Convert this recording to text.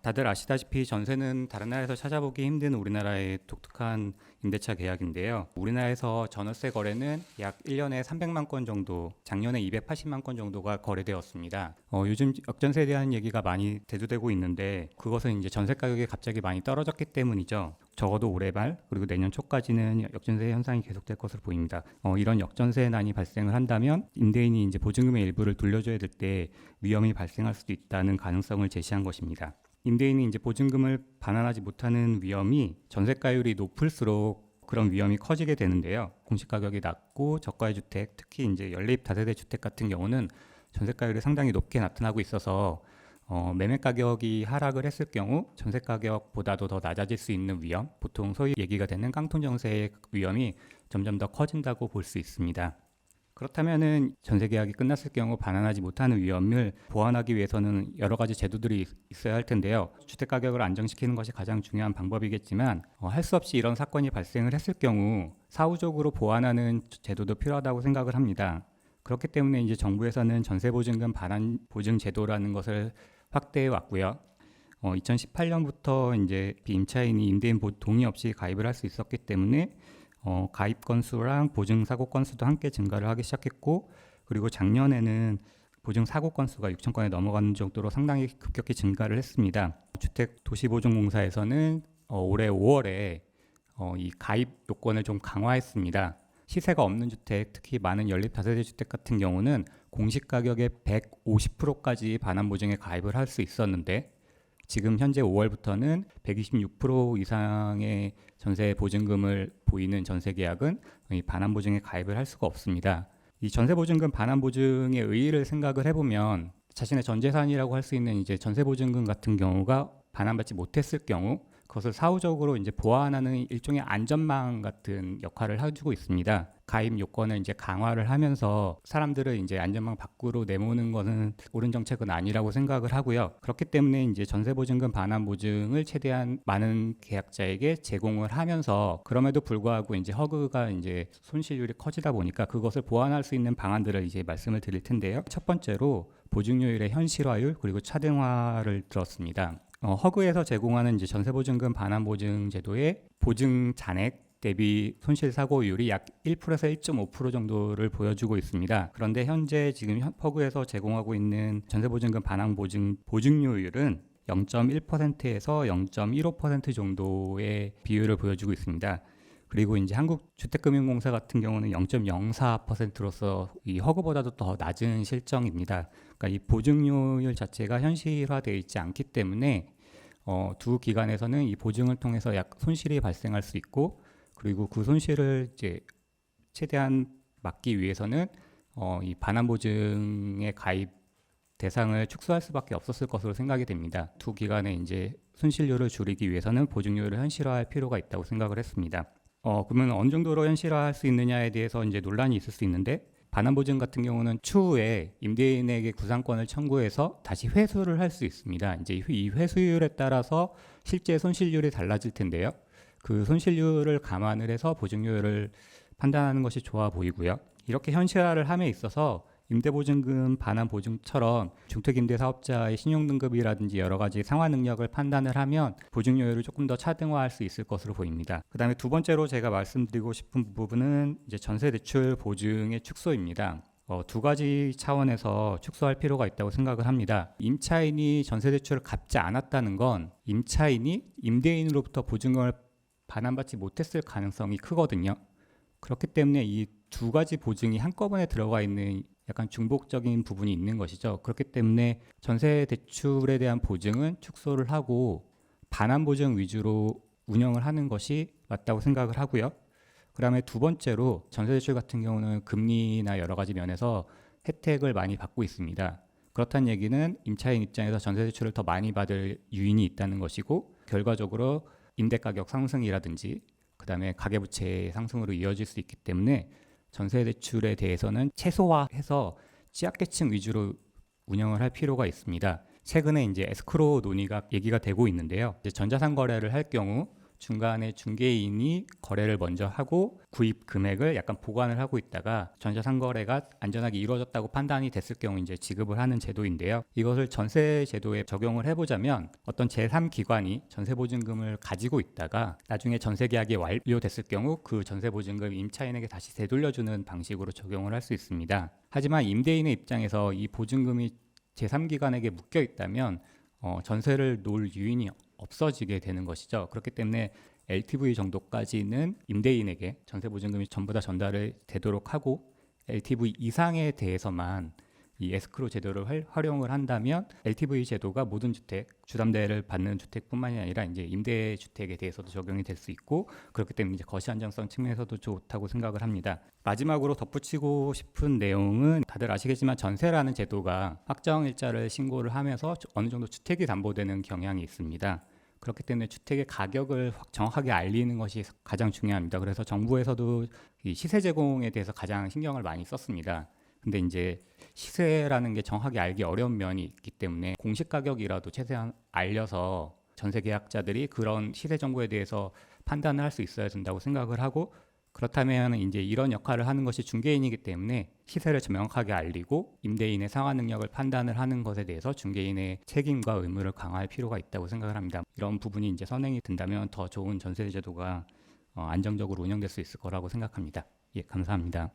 다들 아시다시피 전세는 다른 나라에서 찾아보기 힘든 우리나라의 독특한 임대차 계약인데요. 우리나라에서 전월세 거래는 약 1년에 300만 건 정도, 작년에 280만 건 정도가 거래되었습니다. 요즘 역전세에 대한 얘기가 많이 대두되고 있는데 그것은 이제 전세 가격이 갑자기 많이 떨어졌기 때문이죠. 적어도 올해 말 그리고 내년 초까지는 역전세 현상이 계속될 것으로 보입니다. 이런 역전세난이 발생을 한다면 임대인이 이제 보증금의 일부를 돌려줘야 될 때 위험이 발생할 수도 있다는 가능성을 제시한 것입니다. 임대인이 이제 보증금을 반환하지 못하는 위험이 전세가율이 높을수록 그런 위험이 커지게 되는데요. 공시가격이 낮고 저가의 주택, 특히 이제 연립 다세대 주택 같은 경우는 전세가율이 상당히 높게 나타나고 있어서 매매 가격이 하락을 했을 경우 전세 가격보다도 더 낮아질 수 있는 위험, 보통 소위 얘기가 되는 깡통 정세의 위험이 점점 더 커진다고 볼 수 있습니다. 그렇다면은 전세 계약이 끝났을 경우 반환하지 못하는 위험을 보완하기 위해서는 여러 가지 제도들이 있어야 할 텐데요. 주택 가격을 안정시키는 것이 가장 중요한 방법이겠지만 할 수 없이 이런 사건이 발생을 했을 경우 사후적으로 보완하는 제도도 필요하다고 생각을 합니다. 그렇기 때문에 이제 정부에서는 전세보증금 반환 보증 제도라는 것을 확대해 왔고요. 2018년부터 이제 임차인이 임대인 동의 없이 가입을 할 수 있었기 때문에 가입 건수랑 보증 사고 건수도 함께 증가를 하기 시작했고, 그리고 작년에는 보증 사고 건수가 6천 건에 넘어가는 정도로 상당히 급격히 증가를 했습니다. 주택도시보증공사에서는 올해 5월에 이 가입 요건을 좀 강화했습니다. 시세가 없는 주택, 특히 많은 연립 다세대 주택 같은 경우는 공시 가격의 150%까지 반환 보증에 가입을 할 수 있었는데 지금 현재 5월부터는 126% 이상의 전세 보증금을 보이는 전세 계약은 이 반환 보증에 가입을 할 수가 없습니다. 이 전세 보증금 반환 보증의 의의를 생각을 해보면 자신의 전 재산이라고 할 수 있는 이제 전세 보증금 같은 경우가 반환받지 못했을 경우 그것을 사후적으로 이제 보완하는 일종의 안전망 같은 역할을 해주고 있습니다. 가입 요건을 이제 강화를 하면서 사람들을 이제 안전망 밖으로 내모는 것은 옳은 정책은 아니라고 생각을 하고요. 그렇기 때문에 이제 전세보증금 반환 보증을 최대한 많은 계약자에게 제공을 하면서 그럼에도 불구하고 이제 허그가 이제 손실률이 커지다 보니까 그것을 보완할 수 있는 방안들을 이제 말씀을 드릴 텐데요. 첫 번째로 보증료율의 현실화율 그리고 차등화를 들었습니다. 허그에서 제공하는 이제 전세보증금 반환보증 제도의 보증 잔액 대비 손실 사고율이 약 1%에서 1.5% 정도를 보여주고 있습니다. 그런데 현재 지금 허그에서 제공하고 있는 전세보증금 반환보증 보증료율은 0.1%에서 0.15% 정도의 비율을 보여주고 있습니다. 그리고 이제 한국주택금융공사 같은 경우는 0.04%로서 이 허그보다도 더 낮은 실정입니다. 그러니까 이 보증료율 자체가 현실화되어 있지 않기 때문에 두 기관에서는 이 보증을 통해서 약 손실이 발생할 수 있고, 그리고 그 손실을 이제 최대한 막기 위해서는 이 반환 보증의 가입 대상을 축소할 수밖에 없었을 것으로 생각이 됩니다. 두 기관의 이제 손실률을 줄이기 위해서는 보증료율을 현실화할 필요가 있다고 생각을 했습니다. 그러면 어느 정도로 현실화할 수 있느냐에 대해서 이제 논란이 있을 수 있는데, 반환보증 같은 경우는 추후에 임대인에게 구상권을 청구해서 다시 회수를 할 수 있습니다. 이제 이 회수율에 따라서 실제 손실률이 달라질 텐데요. 그 손실률을 감안을 해서 보증료율을 판단하는 것이 좋아 보이고요. 이렇게 현실화를 함에 있어서 임대보증금 반환보증처럼 주택임대사업자의 신용등급이라든지 여러 가지 상환 능력을 판단을 하면 보증료율을 조금 더 차등화할 수 있을 것으로 보입니다. 그 다음에 두 번째로 제가 말씀드리고 싶은 부분은 이제 전세대출 보증의 축소입니다. 두 가지 차원에서 축소할 필요가 있다고 생각을 합니다. 임차인이 전세대출을 갚지 않았다는 건 임차인이 임대인으로부터 보증금을 반환받지 못했을 가능성이 크거든요. 그렇기 때문에 이 두 가지 보증이 한꺼번에 들어가 있는 약간 중복적인 부분이 있는 것이죠. 그렇기 때문에 전세 대출에 대한 보증은 축소를 하고 반환 보증 위주로 운영을 하는 것이 맞다고 생각을 하고요. 그 다음에 두 번째로 전세 대출 같은 경우는 금리나 여러 가지 면에서 혜택을 많이 받고 있습니다. 그렇다는 얘기는 임차인 입장에서 전세 대출을 더 많이 받을 유인이 있다는 것이고, 결과적으로 임대가격 상승이라든지 그 다음에 가계부채 상승으로 이어질 수 있기 때문에 전세대출에 대해서는 최소화해서 취약계층 위주로 운영을 할 필요가 있습니다. 최근에 이제 에스크로 논의가 얘기가 되고 있는데요. 이제 전자상 거래를 할 경우 중간에 중개인이 거래를 먼저 하고 구입 금액을 약간 보관을 하고 있다가 전자상거래가 안전하게 이루어졌다고 판단이 됐을 경우 이제 지급을 하는 제도인데요. 이것을 전세 제도에 적용을 해보자면 어떤 제3기관이 전세보증금을 가지고 있다가 나중에 전세 계약이 완료됐을 경우 그 전세보증금 임차인에게 다시 되돌려주는 방식으로 적용을 할 수 있습니다. 하지만 임대인의 입장에서 이 보증금이 제3기관에게 묶여 있다면 전세를 놓을 유인이 없어지게 되는 것이죠. 그렇기 때문에 LTV 정도까지는 임대인에게 전세 보증금이 전부 다 전달이 되도록 하고 LTV 이상에 대해서만 이 에스크로 제도를 활용을 한다면 LTV 제도가 모든 주택, 주담대를 받는 주택뿐만이 아니라 이제 임대 주택에 대해서도 적용이 될 수 있고 그렇기 때문에 이제 거시 안정성 측면에서도 좋다고 생각을 합니다. 마지막으로 덧붙이고 싶은 내용은 다들 아시겠지만 전세라는 제도가 확정일자를 신고를 하면서 어느 정도 주택이 담보되는 경향이 있습니다. 그렇기 때문에 주택의 가격을 정확하게 알리는 것이 가장 중요합니다. 그래서 정부에서도 이 시세 제공에 대해서 가장 신경을 많이 썼습니다. 근데 이제 시세라는 게 정확하게 알기 어려운 면이 있기 때문에 공시 가격이라도 최대한 알려서 전세 계약자들이 그런 시세 정보에 대해서 판단을 할 수 있어야 된다고 생각을 하고 그렇다면 이제 이런 역할을 하는 것이 중개인이기 때문에 시세를 명확하게 알리고 임대인의 상환 능력을 판단을 하는 것에 대해서 중개인의 책임과 의무를 강화할 필요가 있다고 생각을 합니다. 이런 부분이 이제 선행이 된다면 더 좋은 전세 제도가 안정적으로 운영될 수 있을 거라고 생각합니다. 예, 감사합니다.